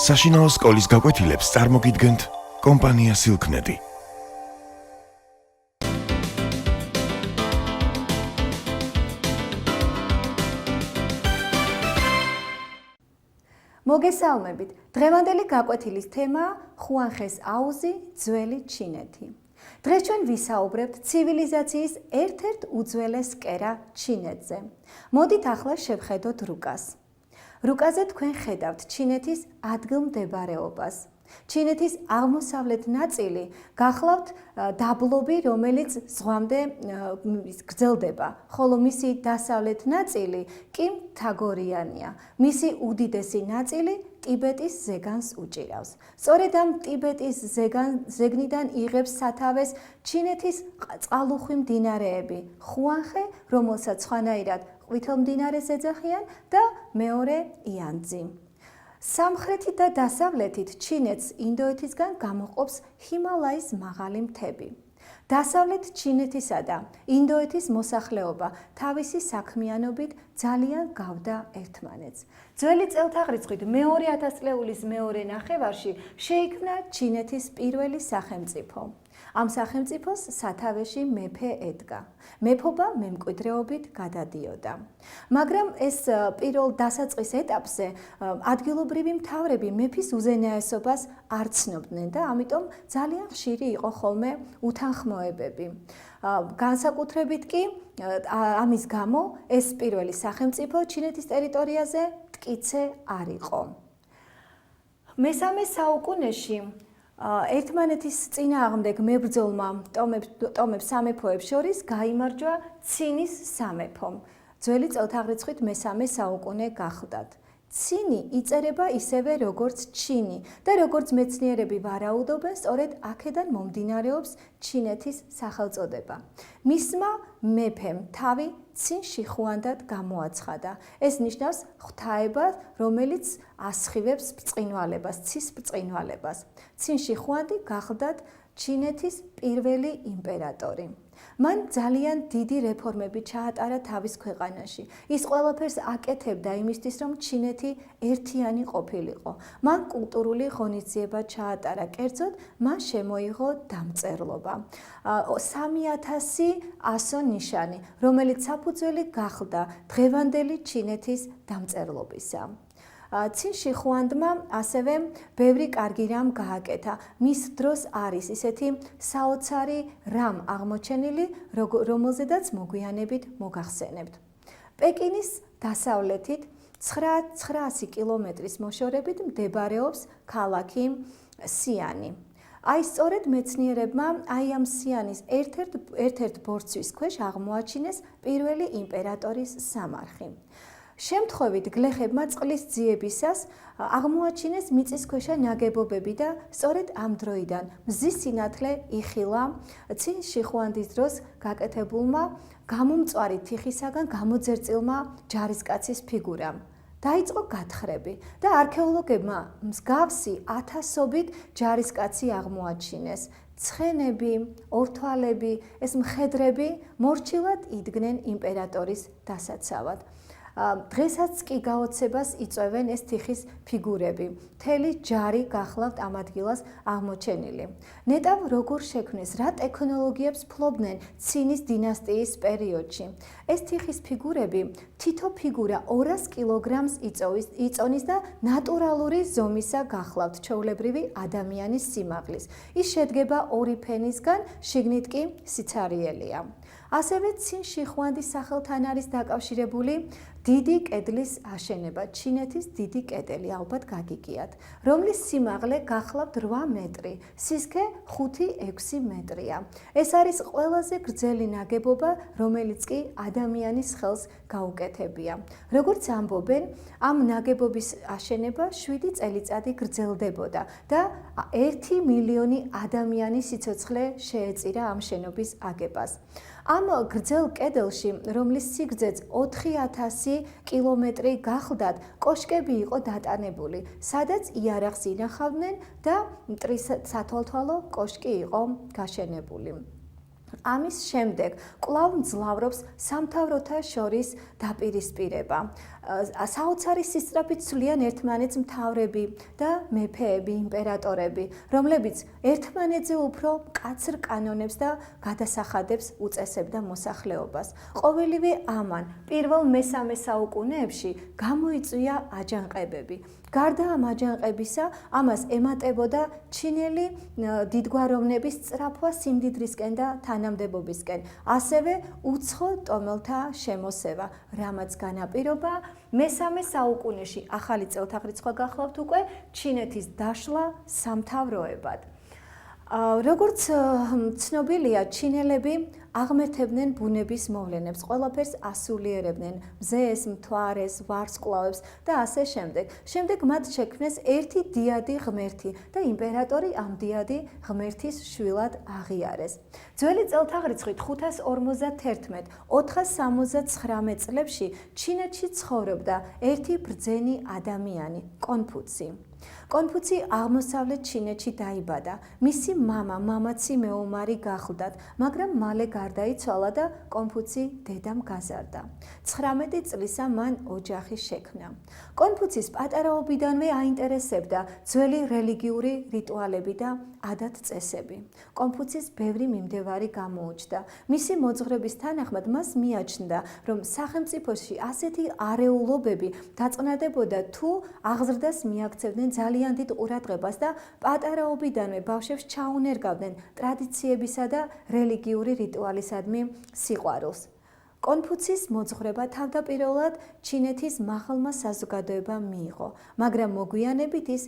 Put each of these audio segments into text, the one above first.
საშინაო სკოლის გაკვეთილებს წარმოგიდგენთ კომპანია სილქნედი. მოგესალმებით. დღევანდელი გაკვეთილის თემაა ხუანხეს აუზი, ძველი ჩინეთი. დღეს ჩვენ ვისაუბრებთ ცივილიზაციის ერთ-ერთ უძველეს კერა ჩინეთზე. მოდით ახლა შევხედოთ რუკას. რუკაზე თქვენ ხედავთ ჩინეთის ადგილმდებარეობას. ჩინეთის აღმოსავლეთ ნაწილი გახლავთ დაბლობი, რომელიც ზღვამდე გრძელდება, ხოლო მისი დასავლეთ ნაწილი კი მთაგორიანია. მისი უდიდესი ნაწილი ტიბეტის ზეგანს უჭირავს. სწორედ ამ ტიბეტის ზეგნიდან იღებს სათავეს ჩინეთის წყალუხვი მდინარეები, ხუანხე, რომელსაც სხვანაირად ყვითელ მდინარეს ეძახიან და მეორე იანძი. სამხრეთით და დასავლეთით ჩინეთს ინდოეთისგან გამოყოფს ჰიმალაის მაღალი მთები. დასავლეთ ჩინეთისა და ინდოეთის მოსახლეობა თავისი საქმიანობით ძალიან გავდა ერთმანეთს. ძველი წელთაღრიცხვით მე-2000 წლეულის მეორე ნახევარში შეიქმნა ჩინეთის პირველი სახელმწიფო. ამ სახელმწიფოს სათავეში მეფე ედგა. მეფობა მემკვიდრეობით გადადიოდა. მაგრამ ეს პირველ დასაწყის ეტაპზე ადგილობრივი მთავრები მეფის უზენაესობას არ ცნობდნენ და ამიტომ ძალიან ხშირი იყო ხოლმე უთანხმოებები. განსაკუთრებით კი ამის გამო ეს პირველი სახელმწიფო ჩინეთის ტერიტორიაზე მტკიცე არ იყო. მესამე საუკუნეში ერთმანეთის წინააღმდეგ მებრძოლმა ტომებს სამეფოებს შორის გაიმარჯვა ცინის სამეფომ. ძველი წელთაღრიცხვით მესამე საუკუნე გახლდათ. ცინი იწერება ისევე როგორც ჩინი და როგორც მეცნიერები ვარაუდობენ, სწორედ აქედან მომდინარეობს ჩინეთის სახელწოდება. მისმა მეფემ თავი ცინში ხუანდად გამოაცხადა. ეს ნიშნავს ღვთაებას, რომელიც ასხივებს ბრწყინვალებას, ცის ბრწყინვალებას. ცინში ხუანდი გახლდათ ჩინეთის პირველი იმპერატორი. მან ძალიან დიდი რეფორმები ჩაატარა თავის ქვეყანაში. ის ყველაფერს აკეთებდა იმისთვის, რომ ჩინეთი ერთიანი ყოფილიყო. მან კულტურული ღონისძიება ჩაატარა, კერძოდ მან შემოიღო დამწერლობა. 3000 ასო ნიშანი, რომელიც საფუძველი გახდა დღევანდელი ჩინეთის დამწერლობისა. ცინში ხუანდმა ასევე ბევრი კარგი რამ გააკეთა. მის დროს არის ისეთი საოცარი რამ აღმოჩენილი, რომელზედაც მოგვიანებით მოგახსენებთ. პეკინის დასავლეთით 900 კილომეტრის მოშორებით მდებარეობს ქალაქი სიანი. აი სწორედ მეცნიერებმა ამ სიანის ერთ-ერთ ბორცვის ქვეშ აღმოაჩინეს პირველი იმპერატორის სამარხი. შემთხვევით გლეხებმა წყლის ძიებისას აღმოაჩინეს მიწისქვეშა ნაგებობები და სწორედ ამ დროიდან მზის სინათლე იხილა ცინში ხუანდის დროს გაკეთებულმა გამომწვარი თიხისაგან გამოძერწილმა ჯარისკაცის ფიგურამ. დაიწყო გათხრები და არქეოლოგებმა მსგავსი ათასობით ჯარისკაცი აღმოაჩინეს. ცხენები, ორთვალები, ეს მხედრები მორჩილად იდგნენ იმპერატორის დასაცავად. დღესაც კი გაოცებას იწვევენ ეს თიხის ფიგურები. მთელი ჯარი გახლავთ ამ ადგილას აღმოჩენილი. ნეტავ როგორ შექმნეს, რა ტექნოლოგიებს ფლობდნენ ცინის დინასტიის პერიოდში. ეს თიხის ფიგურები თითო ფიგურა 200 კილოგრამს იწონის და ნატურალური ზომისა გახლავთ ჩვეულებრივი ადამიანის სიმაღლის. ის შედგება ორი ფენისგან, შიგნით კი სიცარიელია. ასევე ცინში ხუანდის სახელთან არის დაკავშირებული დიდი კედლის აშენება, ჩინეთის დიდი კედელი, ალბათ გაგიგიათ, რომლის სიმაღლე გახლავთ 8 მეტრი, სისქე 5-6 მეტრია. ეს არის ყველაზე გრძელი ნაგებობა, რომელიც კი ადამიანის ხელს გაუკეთებია. როგორც ამბობენ, ამ ნაგებობის აშენება 7 წელიწადი გრძელდებოდა და 1 მილიონი ადამიანის სიცოცხლე შეეწირა ამ შენობის აგებას. ამ გრძელ კედელში, რომლის სიგრძეც 4000 კილომეტრი გახლდათ, კოშკები იყო დატანებული, სადაც იარაღს ინახავდნენ და მტრის სათვალთვალო კოშკი იყო გაშენებული. ამის შემდეგ კვლავ მძლავრობს სამთავროთა შორის დაპირისპირება. საოცარი სისწრაფით ცვლიან ერთმანეთს მთავრები და მეფეები, იმპერატორები, რომლებიც ერთმანეთზე უფრო მკაცრ კანონებს და გადასახადებს უწესებდა მოსახლეობას. ყოველივე ამან პირველ მესამე საუკუნეებში გამოიწვია აჯანყებები. გარდა ამ აჯანყებისა, ამას ემატებოდა ჩინელი დიდგვაროვნების სწრაფვა სიმდიდრისკენ და თანამდებობისკენ, ასევე უცხო ტომელთა შემოსევა, რამაც განაპირობა მესამე საუკუნეში ახალი წელთაღრიცხვა გახლავთ უკვე ჩინეთის დაშლა სამთავროებად. როგორც ცნობილია, ჩინელები აღმერთებდნენ ბუნების მოვლენებს, ყველაფერს ასულიერებდნენ, მზეს, მთვარეს, ვარსკვლავებს და ასე შემდეგ. შემდეგ მათ შექმნეს ერთი დიადი ღმერთი და იმპერატორი ამ დიადი ღმერთის შვილად აღიარეს. ძველი წელთაღრიცხვით 551-469 წლებში ჩინეთში ცხოვრობდა ერთი ბრძენი ადამიანი, კონფუცი. კონფუცი აღმოსავლეთ ჩინეთში დაიბადა. მისი მამაცი მეომარი გახლდათ, მაგრამ მალე გარდაიცვალა და კონფუცი დედამ გაზარდა. 19 წლისა მან ოჯახი შექმნა. კონფუცის პატარაობიდანვე აინტერესებდა ძველი რელიგიური რიტუალები და ადათ-წესები. კონფუცის ბევრი მიმდევარი გამოუჩნდა. მისი მოძღვრების თანახმად მას მიაჩნდა, რომ სახელმწიფოში ასეთი არეულობები დაწყნადებოდა თუ აღზრდას მიაქცევდნენ ძალიან დიდ ყურადღებას და პატარაობიდანვე ბავშვებს ჩაუნერგავდნენ ტრადიციებისა და რელიგიური რიტუალისადმი სიყვარულს. კონფუცის მოძღვრება თავდაპირველად ჩინეთის მაღალმა საზოგადოებამ მიიღო, მაგრამ მოგვიანებით ის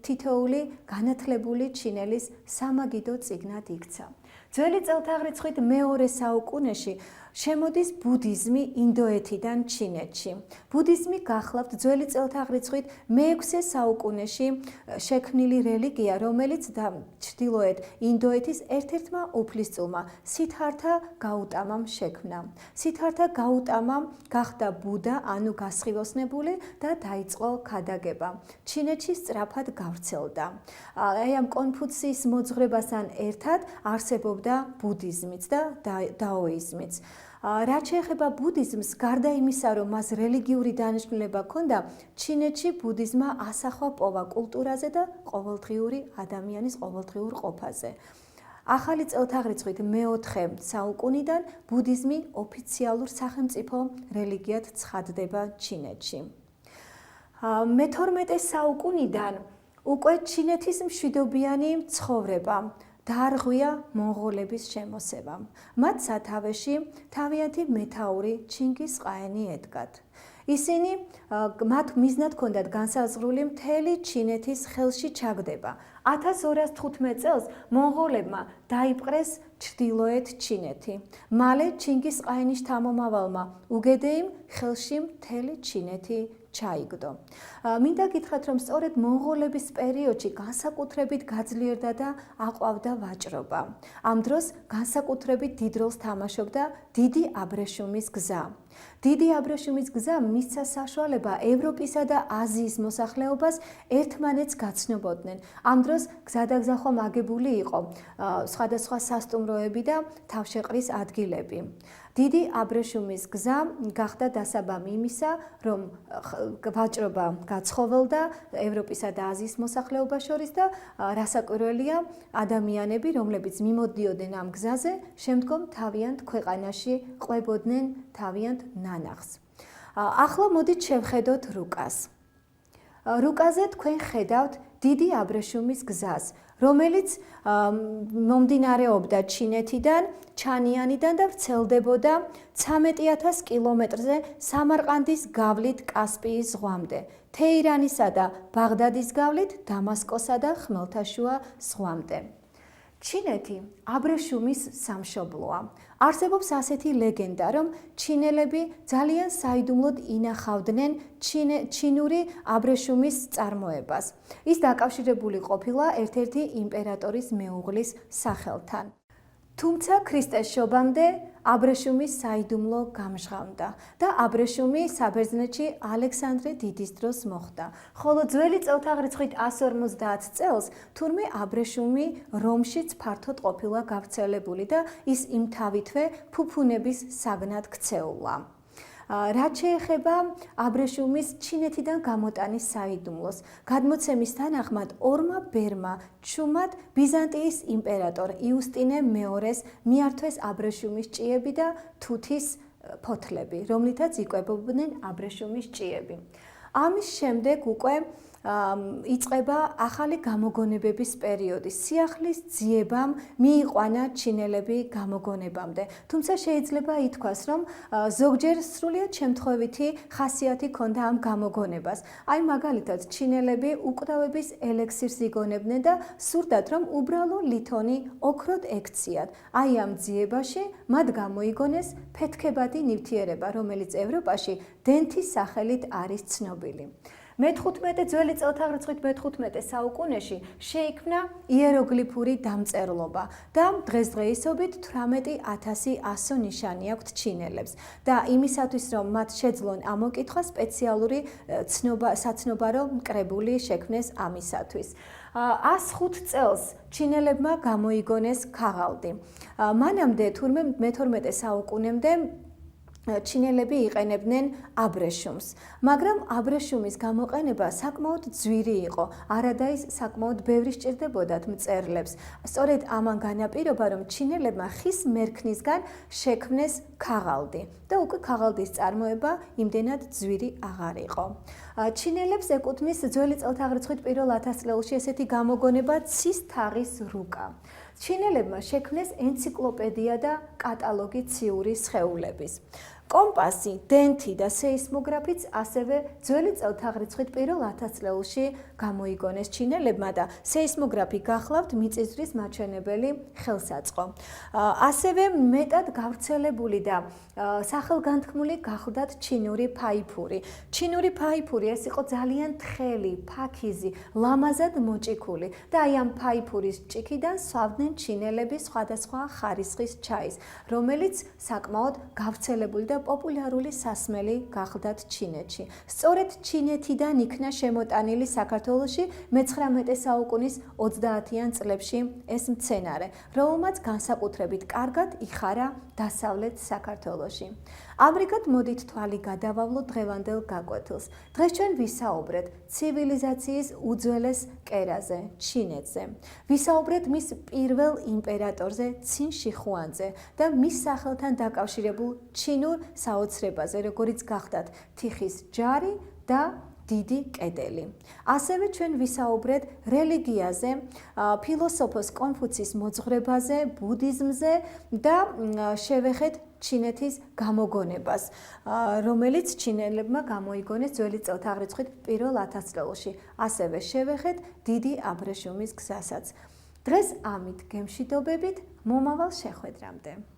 თითოეული განათლებული ჩინელის სამაგიდო წიგნად იქცა. ძველი წელთაღრიცხვით მეორე საუკუნეში შემოდის ბუდიზმი ინდოეთიდან ჩინეთში. ბუდიზმი გახლავთ ძველი წელთაღრიცხვით მე-6 საუკუნეში შექმნილი რელიგია, რომელიც ჩრდილოეთ ინდოეთის ერთ-ერთმა უფლისწულმა სიდჰართა გაუტამამ შექმნა. სიდჰართა გაუტამამ გახდა ბუდა, ანუ გასხივოსნებული და დაიწყო ქადაგება. ჩინეთში სწრაფად გავრცელდა. აი ამ კონფუციის მოძღვრებასთან ერთად არსებობდა ბუდიზმიც და დაოიზმიც. რაც შეეხება ბუდიზმს, გარდა იმისა, რომ მას რელიგიური დანიშნულება ჰქონდა, ჩინეთში ბუდიზმმა ასახვა პოვა კულტურაზე და ყოველდღიური ადამიანის ყოველდღიურ ყოფაზე. ახალი წელთაღრიცხვით მე-4 საუკუნიდან ბუდიზმი ოფიციალურ სახელმწიფო რელიგიად ცხადდება ჩინეთში. მე-12 საუკუნიდან უკვე ჩინეთის მშვიდობიანი ცხოვრება დაარღვია მონღოლების შემოსევამ. მათ სათავეში თავიანთი მეთაური ჩინგისყაენი ედგათ. ისინი მათ მიზნად ჰქონდათ განსაზღვრული მთელი ჩინეთის ხელში ჩაგდება. 1215 წელს მონღოლებმა დაიპყრეს ჩრდილოეთ ჩინეთი. მალე ჩინგისყაენის შთამომავალმა უგედეიმ ხელში მთელი ჩინეთი ჩაიგდო. მინდა გითხრათ, რომ სწორედ მონღოლების პერიოდში განსაკუთრებით გაძლიერდა და აყვავდა ვაჭრობა. ამ დროს განსაკუთრებით დიდ როლს თამაშობდა დიდი აბრეშუმის გზა. დიდი აბრეშუმის გზა მისცა საშუალება ევროპისა და აზიის მოსახლეობას ერთმანეთს გაცნობოდნენ. ამ დროს გზადაგზა ხომ აგებული იყო სხვადასხვა სასტუმროები და თავშეყრის ადგილები. დიდი აბრეშუმის გზა გახდა დასაბამი იმისა, რომ ვაჭრობა გაცხოველდა ევროპისა და აზიის მოსახლეობას შორის და რასაკვირველია, ადამიანები, რომლებიც მიმოდიოდნენ ამ გზაზე, შემდგომ თავიანთ ქვეყანაში ყვებოდნენ თავიანთ ნანახს. ახლა მოდით შევხედოთ რუკას. რუკაზე თქვენ ხედავთ დიდი აბრეშუმის გზას, რომელიც მომდინარეობდა ჩინეთიდან, ჩანიანიდან და ვრცელდებოდა 13,000 კილომეტრზე სამარყანდის გავლით კასპიის ზღვამდე, თეირანისა და ბაღდადის გავლით დამასკოსა და ხმელთაშუა ზღვამდე. ჩინეთი აბრეშუმის სამშობლოა. არსებობს ასეთი ლეგენდა, რომ ჩინელები ძალიან საიდუმლოდ ინახავდნენ ჩინური აბრეშუმის წარმოებას. ის დაკავშირებული ყოფილა ერთ-ერთი იმპერატორის მეუღლის სახელთან. თუმცა ქრისტეს შობამდე აბრეშუმის საიდუმლო გამჟღავნდა და აბრეშუმი საბერძნეთში ალექსანდრე დიდის დროს მოხდა. ხოლო ძველი წელთაღრიცხვით 150 წელს თურმე აბრეშუმი რომშიც ფართოდ ყოფილა გავრცელებული და ის იმთავითვე ფუფუნების საგნად ქცეულა. რაც შეეხება აბრეშუმის ჩინეთიდან გამოტანის საიდუმლოს, გადმოცემის თანახმად ორმა ბერმა ჩუმად ბიზანტიის იმპერატორ იუსტინე მეორეს მიართვეს აბრეშუმის ჭიები და თუთის ფოთლები, რომლითაც იკვებებოდნენ აბრეშუმის ჭიები. ამის შემდეგ უკვე იწყება ახალი გამოგონებების პერიოდი. სიახლის ძიებამ მიიყვანა ჩინელები გამოგონებამდე. თუმცა შეიძლება ითქვას, რომ ზოგჯერ სრულიად შემთხვევითი ხასიათი ჰქონდა ამ გამოგონებას. აი მაგალითად, ჩინელები უკვდავების ელექსირს იგონებდნენ და სურდათ, რომ უბრალო ლითონი ოქროდ ექციათ. აი ამ ძიებაში მათ გამოიგონეს ფეთქებადი ნივთიერება, რომელიც ევროპაში დენთის სახელით არის ცნობილი. მე-15 ძველი წელთაღრიცხვით მე-15 საუკუნეში შეიქმნა იეროგლიფური დამწერლობა და დღესდღეობით 18,000 ასო ნიშანი აქვთ ჩინელებს და იმისათვის რომ მათ შეძლონ ამოკითხვა სპეციალური საცნობარო კრებული შექმნეს ამისათვის. 105 წელს ჩინელებმა გამოიგონეს ქაღალდი. მანამდე თურმე მე-12 საუკუნემდე ჩინელები იყენებდნენ აბრეშუმს, მაგრამ აბრეშუმის გამოყენება საკმაოდ ძვირი იყო, არადა ის საკმაოდ ბევრი სჭირდებოდათ მწერლებს. სწორედ ამან განაპირობა, რომ ჩინელებმა ხის მერქნისგან შექმნეს ქაღალდი და უკვე ქაღალდის წარმოება იმდენად ძვირი აღარ იყო. ჩინელებს ეკუთვნის ძველი წელთაღრიცხვით პირველ 1000 წლებში ესეთი გამოგონება ცის თაღის რუკა. ჩინელებმა შექმნეს ენციკლოპედია და კატალოგი ციური სხეულების. კომპასი, დენთი და სეისმოგრაფიც ასევე ძველი წელთაღრიცხვით პირველ 1000 წლებში გამოიგონეს ჩინელებმა და სეისმოგრაფი გახლავთ მიწისძვრის მაჩვენებელი ხელსაწყო. ასევე მეტად გავრცელებული და სახელგანთქმული გახლდათ ჩინური ფაიფური. ჩინური ფაიფური ეს იყო ძალიან თხელი, ფაქიზი, ლამაზად მოჭიქული და აი ამ ფაიფურის ჭიქიდან სვავდნენ ჩინელები სხვადასხვა ხარისხის ჩაის, რომელიც საკმაოდ გავრცელებული და პოპულარული სასმელი გახლდათ ჩინეთში. სწორედ ჩინეთიდან იქნა შემოტანილი საქართველოში მე-19 საუკუნის 30-იან წლებში ეს მცენარე, რომელმაც განსაკუთრებით კარგად იხარა დასავლეთ საქართველოში. ამრიგად მოდით თვალი გადავავლოთ დღევანდელ გაკვეთილს. დღეს ჩვენ ვისაუბრეთ ცივილიზაციის უძველეს კერაზე, ჩინეთზე. ვისაუბრეთ მის პირველ იმპერატორზე, ცინ შიხუანზე და მის სახელთან დაკავშირებულ ჩინურ საოცრებაზე, როგორიც გახდათ თიხის ჯარი და დიდი კედელი. ასევე ჩვენ ვისაუბრეთ რელიგიაზე, ფილოსოფოს კონფუცის მოძღვრებაზე, ბუდიზმზე და შევეხეთ ჩინეთის გამოგონებას, რომელიც ჩინელებმა გამოიგონეს ძველი წელთაღრიცხვით პირველ 1000 წლებში. ასევე შევეხეთ დიდი აბრეშუმის გზასაც. დღეს ამით გემშვიდობებით, მომავალ შეხვედრამდე.